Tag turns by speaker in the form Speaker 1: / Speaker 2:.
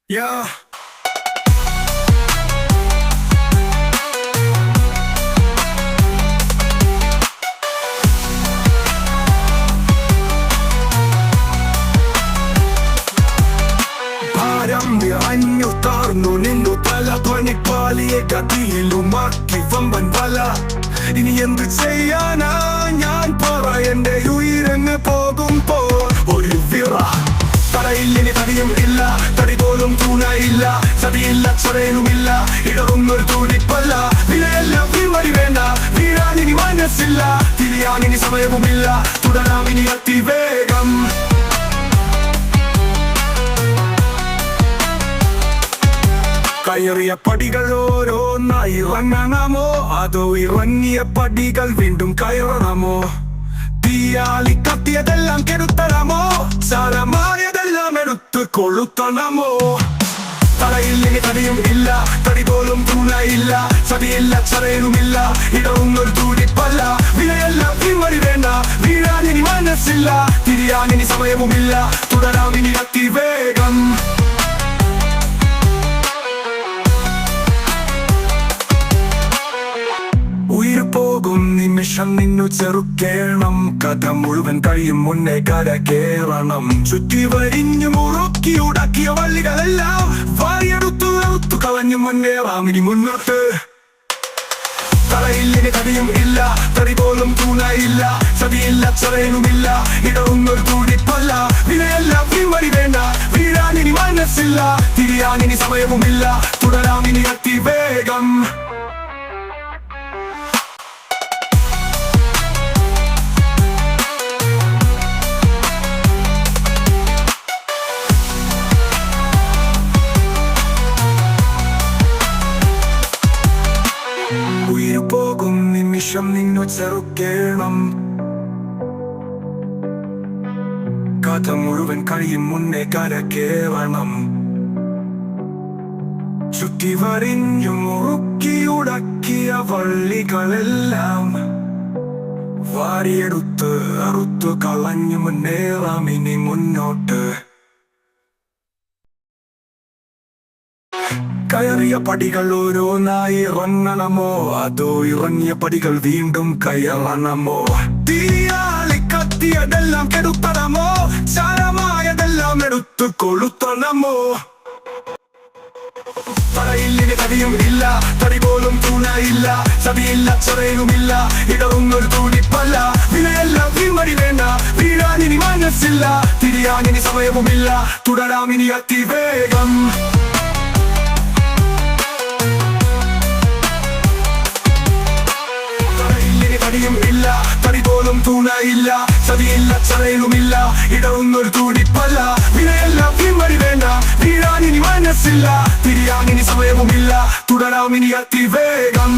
Speaker 1: Yeah. ഭാരം നിറഞ്ഞു താർന്നു നിന്നു തല ധ്വനിപ്പാലിയെ കത്തിയിലുമാക്കി വമ്പൻ വല. ഇനി എന്ത് ചെയ്യാനാ ഞാൻ പറ, എന്റെ ഉയരങ്ങ് പോകുമ്പോൾ ഒരു വിറ. തറയില്ലിനി തടിയും ഇല്ല, തടി പോലും തൂണയില്ല, ചതിയില്ല ചൊരയുമില്ല, ഇടറുന്നൊരു തൂണിപ്പല്ല. വിലയെല്ലാം വീമടി വേണ്ട, വീഴാനിനി മനസ്സില്ല, തിരിയാനിനി സമയവുമില്ല, തുടരാമിനി അതിവേഗം. കയറിയ പടികൾ ഓരോന്നായി ഇറങ്ങണമോ, അതോ ഇറങ്ങിയ പടികൾ വീണ്ടും കയറണമോ? തീയാളി കത്തിയതെല്ലാം കെടുത്തണമോ, സാരമായതെല്ലാം എടുത്ത് കൊളുത്തണമോ? തലയില്ലിനി തടിയും ഇല്ല, തടി പോലും തൂണയില്ല, ചതിയില്ല ചരയുമില്ല, ഇടറുന്നൊരു തൂണിപ്പല്ല. വിലയെല്ലാം വീമടി വേണ്ട, വീഴാനിനി മനസ്സില്ല, തിരിയാനിനി സമയവുമില്ല, തുടരാമിനി അതിവേഗം. ഉയിര് പോകും നിമിഷം നിന്നു ചെറുക്കേണം, കഥ മുഴുവൻ കഴിയും മുന്നേ കര കേറണം. ചുറ്റി വരിഞ്ഞു മുറുക്കി ഉടക്കിയ വള്ളികളെല്ലാം വാരിയെടുത്തു എടുത്തു കളഞ്ഞു മുന്നേറാം ഇനി മുന്നോട്ട്. തലയില്ലിനി തടിയും ഇല്ല, തടി പോലും തൂണയില്ല, ചതിയില്ല ചൊരയുമില്ല, ഇടറുന്നൊരു തൂണിപ്പല്ല. വിലയെല്ലാം വീമടി വേണ്ട, വീഴാനിനി മനസ്സില്ല, തിരിയാനിനി സമയവുമില്ല, തുടരാമിനി അതിവേഗം. ഉയിര് പോകും നിമിഷം നിന്നു ചെറുക്കേണം, കഥ മുഴുവൻ കഴിയും മുന്നേ കര കേറണം. ചുറ്റി വരിഞ്ഞു മുറുക്കി ഉടക്കിയ വള്ളികളെല്ലാം വാരിയെടുത്ത് അറുത്തു കളഞ്ഞു മുന്നേറാം ഇനി മുന്നോട്ട്. കയറിയ പടികൾ ഓരോന്നായി ഇറങ്ങണമോ, അതോ ഇറങ്ങിയ പടികൾ വീണ്ടും കയറണമോ? തീയാളി കത്തിയതെല്ലാം കെടുത്തണമോ, സാരമായതെല്ലാം എടുത്തു കൊളുത്തണമോ? തലയില്ലിനി തടിയും ഇല്ല, തടി പോലും തൂണയില്ല, ചതിയില്ല ചൊരയുമില്ല, ഇടറുന്നൊരു തൂണിപ്പല്ല. വിലയെല്ലാം വീമടി വേണ്ട, വീഴാനിനി മനസ്സില്ല, തിരിയാനിനി സമയവുമില്ല, തുടരാമിനി അതിവേഗം. തടിയും ഇല്ല, തടി പോലും തൂണയില്ല, ചതിയില്ല ചരയുമില്ല, ഇടറുന്നൊരു തൂണിപ്പല്ല. വിലയെല്ലാം വീമടി വേണ്ട, വീഴാനിനി മനസ്സില്ല, തിരിയാനിനി സമയവുമില്ല, തുടരാമിനി അതിവേഗം.